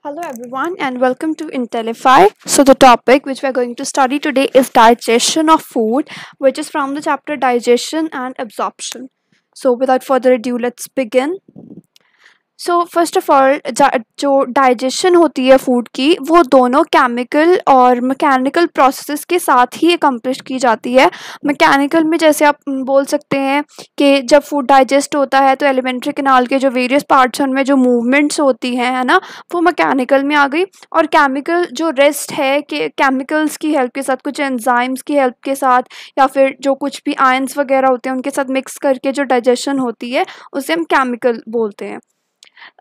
Hello everyone and welcome to Intellify. So the topic which we are going to study today is digestion of food, which is from the chapter digestion and absorption. So without further ado, let's begin. So first of all जो digestion होती है food की वो दोनों chemical और mechanical processes के साथ ही accomplish की जाती है। मैकेनिकल में जैसे आप बोल सकते हैं कि जब फूड डाइजेस्ट होता है तो एलिमेंट्री कैनाल के जो वेरियस पार्ट्स हैं उनमें जो मूवमेंट्स होती हैं है ना, वो मैकेनिकल में आ गई। और केमिकल जो रेस्ट है कि केमिकल्स की हेल्प के साथ, कुछ एंजाइम्स की हेल्प के साथ या फिर जो कुछ भी आयंस वगैरह होते हैं उनके साथ मिक्स करके जो डाइजेशन होती है उसे हम केमिकल बोलते हैं।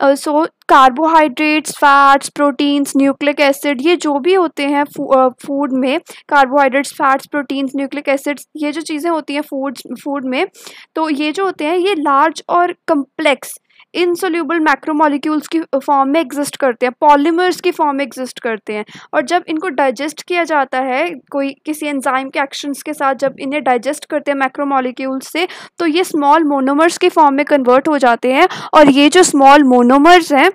So carbohydrates, fats, proteins, nucleic acid, ये जो भी होते हैं फूड में, carbohydrates, fats, proteins, nucleic acids, ये जो चीज़ें होती हैं फूड में, तो ये जो होते हैं ये लार्ज और कम्प्लेक्स इनसोल्यूबल मैक्रोमोलिक्यूल्स की फॉर्म में एग्जिस्ट करते हैं, पॉलीमर्स की फॉर्म में एग्जिस्ट करते हैं। और जब इनको डाइजेस्ट किया जाता है कोई किसी एंजाइम के एक्शंस के साथ, जब इन्हें डाइजेस्ट करते हैं मैक्रोमोलिक्यूल्स से, तो ये स्मॉल मोनोमर्स की फॉर्म में कन्वर्ट हो जाते हैं। और ये जो स्मॉल मोनोमर्स हैं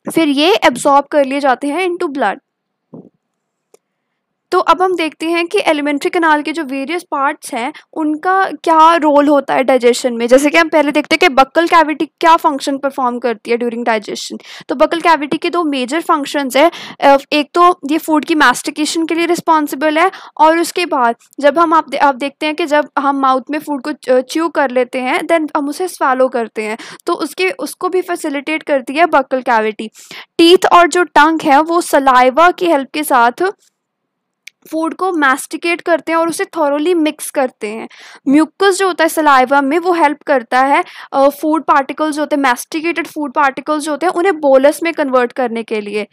फिर ये एब्जॉर्ब कर लिए जाते हैं इनटू ब्लड। तो अब हम देखते हैं कि एलिमेंट्री कैनाल के जो वेरियस पार्ट्स हैं उनका क्या रोल होता है डाइजेशन में। जैसे कि हम पहले देखते हैं कि बक्कल कैविटी क्या फंक्शन परफॉर्म करती है ड्यूरिंग डाइजेशन। तो बक्कल कैविटी के दो मेजर फंक्शंस है। एक तो ये फूड की मास्टिकेशन के लिए रिस्पॉन्सिबल है, और उसके बाद जब हम आप देखते हैं कि जब हम माउथ में फूड को च्यू कर लेते हैं देन हम उसे स्वालो करते हैं, तो उसको भी फैसिलिटेट करती है बक्कल कैविटी। टीथ और जो टंग है वो सलाइवा की हेल्प के साथ फूड को मैस्टिकेट करते हैं और उसे थॉरोली मिक्स करते हैं। म्यूकस जो होता है सलाइवा में वो हेल्प करता है फूड पार्टिकल्स जो होते हैं, मैस्टिकेटेड फूड पार्टिकल्स जो होते हैं उन्हें बोलस में कन्वर्ट करने के लिए।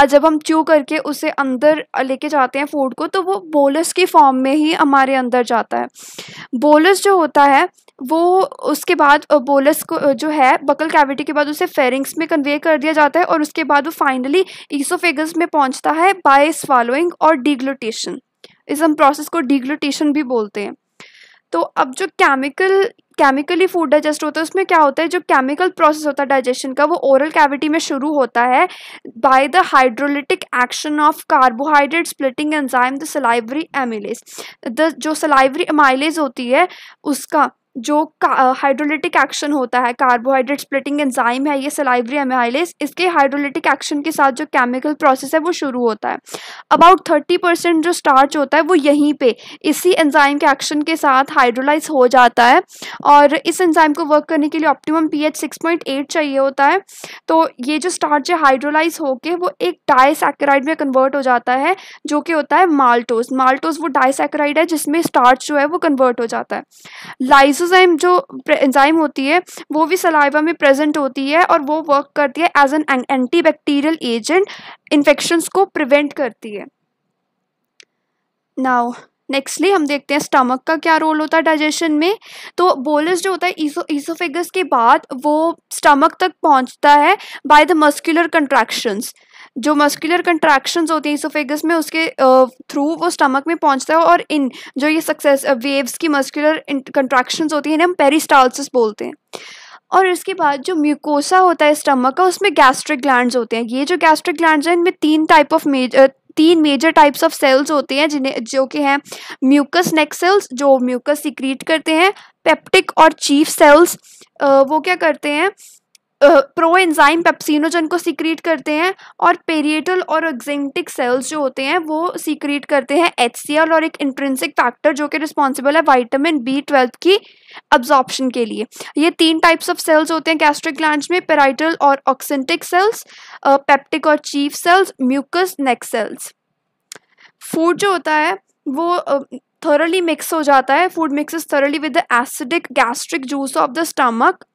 जब हम च्यू करके उसे अंदर लेके जाते हैं फूड को, तो वो बोलस की फॉर्म में ही हमारे अंदर जाता है। बोलस जो होता है वो उसके बाद बोलस को जो है बकल कैविटी के बाद उसे फेरिंग्स में कन्वे कर दिया जाता है, और उसके बाद वो फाइनली ईसोफेगस में पहुंचता है बाय स्वालोइंग और डिग्लूटेशन। इस हम प्रोसेस को डिग्लूटेशन भी बोलते हैं। तो अब जो केमिकली फूड डाइजेस्ट होता है उसमें क्या होता है, जो केमिकल प्रोसेस होता है डाइजेशन का वो ओरल कैविटी में शुरू होता है by the hydrolytic action of carbohydrate splitting enzyme the salivary amylase. जो सलाइवरी एमाइलेज होती है उसका जो हाइड्रोलिटिक एक्शन होता है, कार्बोहाइड्रेट स्प्लिटिंग एंजाइम है ये सलाइवरी एमाइलेज, इसके हाइड्रोलिटिक एक्शन के साथ जो केमिकल प्रोसेस है वो शुरू होता है। अबाउट 30% जो स्टार्च होता है वो यहीं पे इसी एंजाइम के एक्शन के साथ हाइड्रोलाइज हो जाता है, और इस एंजाइम को वर्क करने के लिए ऑप्टिमम pH 6.8 चाहिए होता है। तो ये जो स्टार्च है हाइड्रोलाइज होके वो एक डाइसैकेराइड में कन्वर्ट हो जाता है जो कि होता है माल्टोज। माल्टोज वो डाइसैकेराइड है जिसमें स्टार्च जो है वो कन्वर्ट हो जाता है। लाइसोजाइम जो एंजाइम होती है वो भी सलाइवा में प्रेजेंट होती है और वो वर्क करती है as an antibacterial agent, infections को प्रिवेंट करती है। नाउ नेक्स्टली हम देखते हैं स्टमक का क्या रोल होता है डाइजेशन में। तो बोलस जो होता है ईसोफेगस के बाद वो स्टमक तक पहुंचता है बाय द मस्कुलर कंट्रैक्शंस। जो मस्कुलर कंट्रैक्शंस होती हैं ईसोफेगस में उसके थ्रू वो स्टमक में पहुंचता है, और इन जो ये सक्सेस वेव्स की मस्कुलर कंट्रैक्शंस होती हैं इन्हें हम पेरिस्टाल्सिस बोलते हैं। और इसके बाद जो म्यूकोसा होता है स्टमक का उसमें गैस्ट्रिक ग्लैंड्स होते हैं। ये जो गैस्ट्रिक ग्लैंड्स हैं इनमें तीन मेजर टाइप्स ऑफ सेल्स होते हैं जिन्हें जो कि हैं म्यूकस नेक सेल्स जो म्यूकस सीक्रीट करते हैं, पेप्टिक और चीफ सेल्स वो क्या करते हैं प्रो एंजाइम पेप्सिनोजन को सीक्रीट करते हैं, और पेरिएटल और एक्जेंटिक सेल्स जो होते हैं वो सीक्रीट करते हैं HCl और एक इंट्रिंसिक फैक्टर जो कि रिस्पॉन्सिबल है विटामिन B12 की अब्जॉर्प्शन के लिए। ये तीन टाइप्स ऑफ सेल्स होते हैं गैस्ट्रिक ग्लैंड्स में, पेराइटल और ऑक्सेंटिक सेल्स, पेप्टिक और चीफ सेल्स, म्यूकस नेक सेल्स। फूड जो होता है वो thoroughly मिक्स हो जाता है, food mixes thoroughly with the acidic gastric juice of the stomach.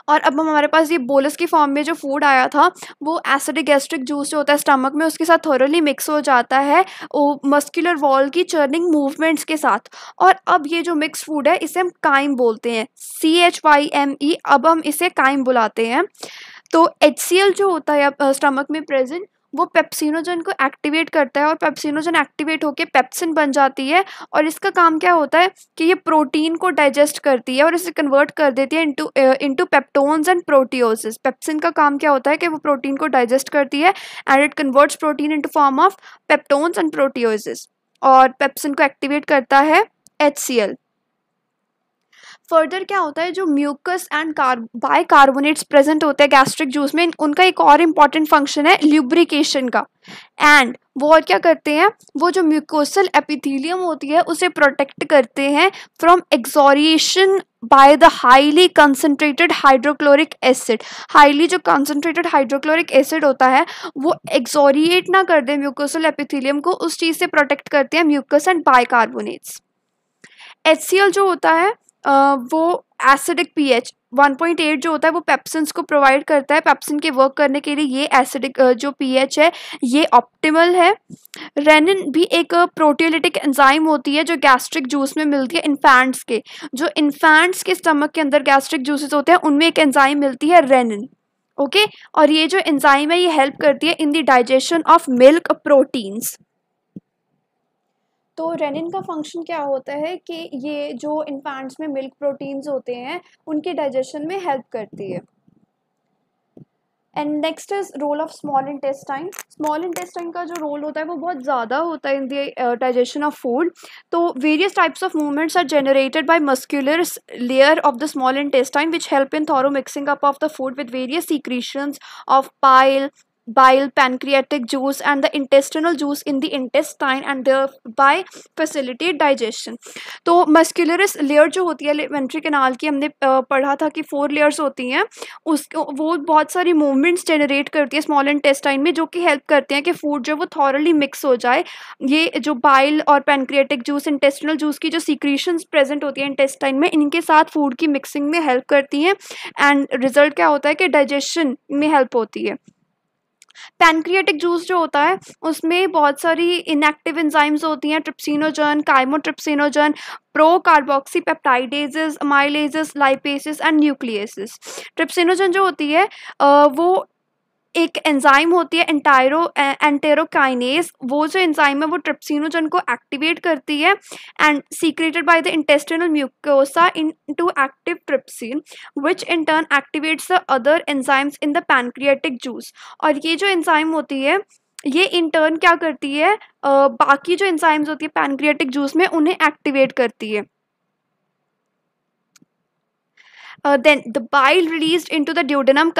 और अब हमारे पास ये बोलस की फॉर्म में जो फूड आया था वो एसिडिक गैस्ट्रिक जूस जो होता है स्टमक में उसके साथ थोरली मिक्स हो जाता है मस्कुलर वॉल की चर्निंग मूवमेंट्स के साथ। और अब ये जो मिक्स फूड है इसे हम काइम बोलते हैं, CHYME, अब हम इसे काइम बुलाते हैं। तो HCl जो होता है स्टमक में प्रेजेंट वो पेप्सिनोजन को एक्टिवेट करता है और पेप्सिनोजन एक्टिवेट होकर पेप्सिन बन जाती है। और इसका काम क्या होता है कि ये प्रोटीन को डाइजेस्ट करती है और इसे कन्वर्ट कर देती है इनटू पेप्टोन्स एंड प्रोटियोसिस। पेप्सिन का काम क्या होता है कि वो प्रोटीन को डाइजेस्ट करती है and it converts protein into form of peptones and proteoses. और पेप्सिन को एक्टिवेट करता है HCl। फर्दर क्या होता है, जो म्यूकस एंड बाइकार्बोनेट्स प्रेजेंट होते हैं गैस्ट्रिक जूस में, उनका एक और इम्पॉर्टेंट फंक्शन है ल्यूब्रिकेशन का। एंड वो और क्या करते हैं, वो जो म्यूकोसल एपिथेलियम होती है उसे प्रोटेक्ट करते हैं from excoriation by the highly concentrated hydrochloric acid. Highly जो कंसनट्रेटेड हाइड्रोक्लोरिक एसिड होता है वो एक्सोरिएट ना कर दे म्यूकोसल एपिथेलियम को, उस चीज़ से प्रोटेक्ट करते हैं म्यूकस एंड बाइकार्बोनेट्स। HCl जो होता है वो एसिडिक pH 1.8 जो होता है वो पेप्सिन्स को प्रोवाइड करता है। पेप्सिन के वर्क करने के लिए ये एसिडिक जो pH है ये ऑप्टिमल है। रेनिन भी एक प्रोटियोलिटिक एंजाइम होती है जो गैस्ट्रिक जूस में मिलती है इन्फेंट्स के। जो इन्फेंट्स के स्टमक के अंदर गैस्ट्रिक जूसेस होते हैं उनमें एक एंजाइम मिलती है रेनिन। ओके, और ये जो एंजाइम है ये हेल्प करती है in the digestion of milk proteins. तो रेनिन का फंक्शन क्या होता है कि ये जो इन्फेंट्स में मिल्क प्रोटीन्स होते हैं उनके डाइजेशन में हेल्प करती है। And next is role of small intestine. Small intestine का जो रोल होता है वो बहुत ज़्यादा होता है in the digestion of food. तो various types of movements are generated by muscular layer of the small intestine which help in thorough mixing up of the food with various secretions of bile, pancreatic juice and the intestinal juice in the intestine and thereby facilitate digestion। तो मस्कुलरस layer जो होती है alimentary canal की, हमने पढ़ा था कि 4 layers होती हैं, उसको वो बहुत सारी मूवमेंट्स जनरेट करती है स्मॉल इंटेस्टाइन में जो कि हेल्प करते हैं कि फूड जो वो थॉरली मिक्स हो जाए। ये जो बाइल और पैनक्रियाटिक जूस, इंटेस्टिनल जूस की जो सीक्रेशंस प्रेजेंट होती है इंटेस्टाइन में, इनके साथ फूड की मिक्सिंग में हेल्प करती हैं एंड रिजल्ट क्या होता है कि डाइजेशन में हेल्प होती है। पैनक्रियाटिक जूस जो होता है उसमें बहुत सारी इनएक्टिव एंजाइम्स होती हैं, trypsinogen, chymotrypsinogen, pro carboxy peptidases, amylases, lipases and nucleases. Trypsinogen जो होती है वो एक एंजाइम होती है एंटेरोकाइनेज। वो जो एंजाइम है वो ट्रिप्सिनोजन को एक्टिवेट करती है and secreted by the intestinal mucosa into active trypsin which in turn activates the other enzymes in the pancreatic juice. और ये जो एंजाइम होती है ये इन टर्न क्या करती है, बाकी जो एंजाइम्स होती है पैनक्रियाटिक जूस में उन्हें एक्टिवेट करती है। Then the bile released into the duodenum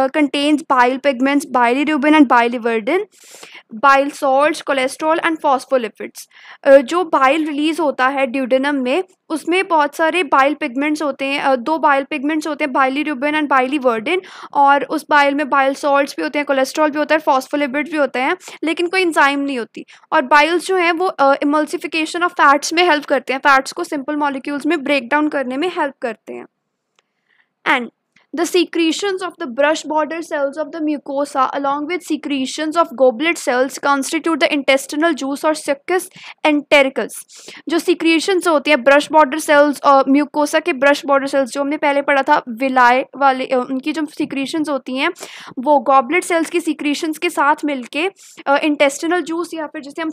contains bile pigments, bilirubin and biliverdin, bile salts, cholesterol and phospholipids। जो बाइल रिलीज होता है ड्यूडेनम में उसमें बहुत सारे बाइल पिगमेंट्स होते हैं, 2 बाइल पिगमेंट्स होते हैं, बाइलिरुबिन एंड बाइलिवर्डिन। और उस बाइल में बाइल सॉल्ट्स भी होते हैं, कोलेस्ट्रॉल भी होता है, फॉस्फोलिपिड्स भी होते हैं, लेकिन कोई एंजाइम नहीं होती। और बाइल्स जो हैं वो इमल्सिफिकेशन ऑफ फैट्स में हेल्प करते हैं, फैट्स को सिंपल मॉलिक्यूल्स में ब्रेक डाउन करने में हेल्प करते हैं। And the secretions of the brush border cells of the mucosa along with secretions of goblet cells constitute the intestinal juice or succus entericus। जो secretions होती हैं brush border cells और mucosa के brush border cells जो हमने पहले पढ़ा था विलाय वाले, उनकी जो secretions होती हैं वो goblet cells की secretions के साथ मिलके intestinal juice या फिर जिसे हम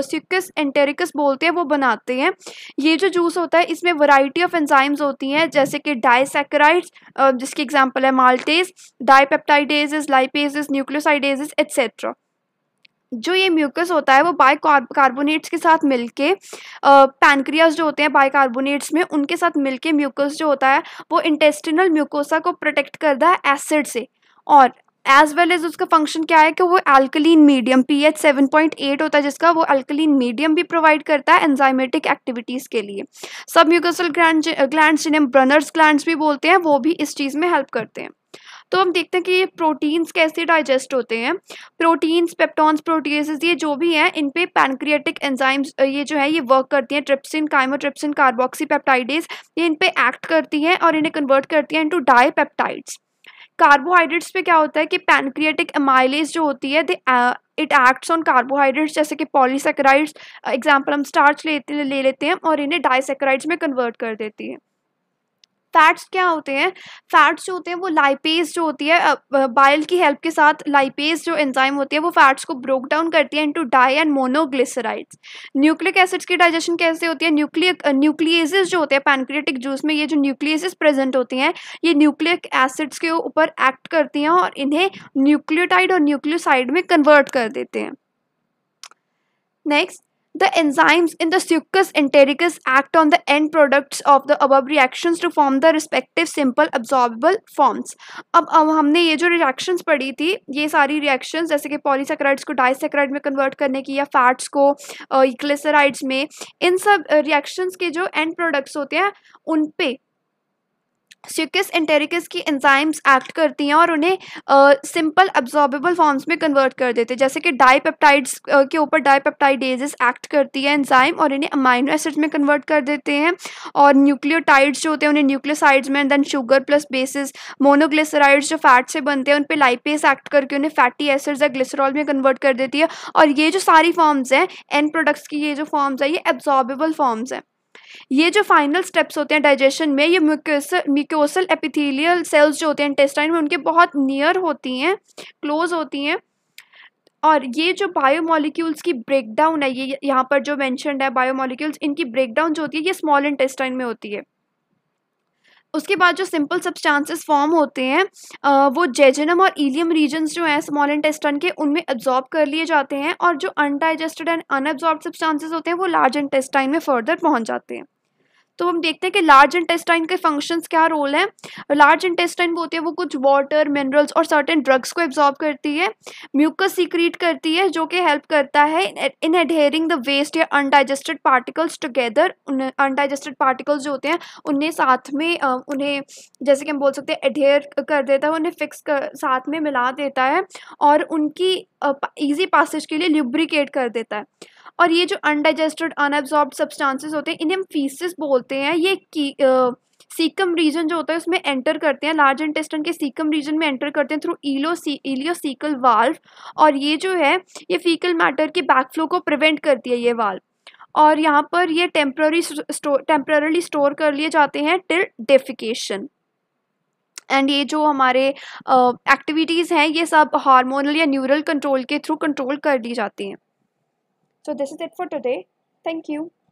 succus entericus बोलते हैं वो बनाते हैं। ये जो जूस होता है इसमें variety of enzymes होती हैं जैसे कि डाइसैकेराइड्स जिसकी एग्जाम्पल है माल्टेज, डाइपेप्टाइडेजेस, लाइपेजेस, न्यूक्लियोसाइडेजेस एट्सेट्रा। जो ये म्यूकस होता है वो बाइकार्बोनेट्स के साथ मिलके पैनक्रियास जो होते हैं बाइकार्बोनेट्स में उनके साथ मिलके म्यूकस जो होता है वो इंटेस्टिनल म्यूकोसा को प्रोटेक्ट करता है एसिड से। और एज वेल एज उसका फंक्शन क्या है कि वो अल्कलीन मीडियम pH 7.8 होता है जिसका वो अल्कलीन मीडियम भी प्रोवाइड करता है एंजाइमेटिक एक्टिविटीज़ के लिए। सब म्यूकोसल ग्लैंड्स जिन्हें ब्रनर्स ग्लैंड्स भी बोलते हैं वो भी इस चीज़ में हेल्प करते हैं। तो हम देखते हैं कि ये प्रोटीन्स कैसे डाइजेस्ट होते हैं। प्रोटीन्स, पेप्टॉन्स, प्रोटीएसेस ये जो भी हैं इन पे पैनक्रियाटिक एंजाइम्स ये जो है ये वर्क करती हैं। ट्रिप्सिन, काइमोट्रिप्सिन, कार्बोक्सी पेप्टाइडेज ये इन पे एक्ट करती हैं और इन्हें कन्वर्ट करती हैं इनटू डाइपेप्टाइड्स। कार्बोहाइड्रेट्स पे क्या होता है कि पैनक्रियाटिक एमाइलेज जो होती है इट एक्ट्स ऑन कार्बोहाइड्रेट्स जैसे कि पॉलीसैकेराइड्स, एग्जांपल हम स्टार्च ले लेते हैं और इन्हें डाइसैकेराइड्स में कन्वर्ट कर देती है। फैट्स क्या होते हैं? फैट्स जो होते हैं वो लाइपेज जो होती है बाइल की हेल्प के साथ लाइपेज जो एंजाइम होती है वो फैट्स को ब्रोक डाउन करती है into di and monoglycerides. Nucleic acids की डाइजेशन कैसे होती है? न्यूक्लियेसेस जो होते हैं पैनक्रियाटिक जूस में, ये जो न्यूक्लियेसेस प्रेजेंट होती हैं ये न्यूक्लिक एसिड्स के ऊपर एक्ट करती हैं और इन्हें न्यूक्लियोटाइड और न्यूक्लियोसाइड में कन्वर्ट कर देते हैं। Next, the enzymes in the succus entericus act on the end products of the above reactions to form the respective simple absorbable forms. अब हमने ये जो रिएक्शंस पढ़ी थी, ये सारी रिएक्शंस जैसे कि पॉलीसैकेराइड्स को डाइसैकेराइड में कन्वर्ट करने की या फैट्स को ग्लिसराइड्स में, इन सब रिएक्शंस के जो एंड प्रोडक्ट्स होते हैं उन पे स्यूकस एंटेरिकस की एंजाइम्स एक्ट करती हैं और उन्हें सिंपल अब्जॉर्बेबल फॉर्म्स में कन्वर्ट कर देते हैं। जैसे कि डाईपेप्टाइड्स के ऊपर डाईपेप्टाइडेजेस एक्ट करती है एंजाइम और इन्हें अमाइनो एसिड्स में कन्वर्ट कर देते हैं, और न्यूक्लियोटाइड्स जो होते हैं उन्हें न्यूक्लियोसाइड्स में, then sugar plus bases monoglycerides जो फैट से बनते हैं उन पे लाइपेज एक्ट करके उन्हें फैटी एसिड्स या ग्लिसरॉल में कन्वर्ट कर देती है। और ये जो सारी फॉर्म्स हैं एंड प्रोडक्ट्स की, ये जो फॉर्म्स है ये एब्जॉर्बेबल फॉर्म्स हैं। ये जो फाइनल स्टेप्स होते हैं डाइजेशन में, ये म्यूकोसल एपिथेलियल सेल्स जो होते हैं इंटेस्टाइन में उनके बहुत नियर होती हैं, क्लोज होती हैं। और ये जो बायोमोलिक्यूल्स की ब्रेकडाउन है, ये यहाँ पर जो मेंशन्ड है बायोमोलिक्यूल्स, इनकी ब्रेकडाउन जो होती है ये स्मॉल इंटेस्टाइन में होती है। उसके बाद जो सिंपल सब्सटेंसेस फॉर्म होते हैं वो जेजुनम और इलियम रीजन्स जो हैं स्मॉल इंटेस्टाइन के, उनमें एब्जॉर्ब कर लिए जाते हैं, और जो अनडाइजेस्टेड एंड अनएब्जॉर्ब सब्सटेंसेस होते हैं वो लार्ज इंटेस्टाइन में फर्दर पहुंच जाते हैं। तो हम देखते हैं कि लार्ज इंटेस्टाइन के फंक्शंस क्या रोल है। लार्ज इंटेस्टाइन वो होती है वो कुछ वाटर, मिनरल्स और सर्टेन ड्रग्स को एब्जॉर्ब करती है, म्यूकस सीक्रेट करती है जो कि हेल्प करता है इन एडहेरिंग द वेस्ट या undigested particles together. Undigested particles जो होते हैं उन्हें साथ में उन्हें जैसे कि हम बोल सकते हैं एडहेयर कर देता है, उन्हें फिक्स साथ में मिला देता है और उनकी ईजी पासेज के लिए ल्यूब्रिकेट कर देता है। और ये जो अनडाइजेस्टेड अनएब्जॉर्ब्ड सब्सटेंसेस होते हैं इन्हें हम फीसिस बोलते हैं। ये सीकम रीजन जो होता है उसमें एंटर करते हैं, लार्ज इंटेस्टाइन के सीकम रीजन में एंटर करते हैं थ्रू इलियोसीकल वाल्व, और ये जो है ये फीकल मैटर की बैकफ्लो को प्रिवेंट करती है ये वाल्व, और यहाँ पर ये टेम्पररी स्टोर कर लिए जाते हैं टिल डेफिकेशन। एंड ये जो हमारे एक्टिविटीज़ हैं ये सब हार्मोनल या न्यूरल कंट्रोल के थ्रू कंट्रोल कर दी जाती हैं। So this is it for today. Thank you.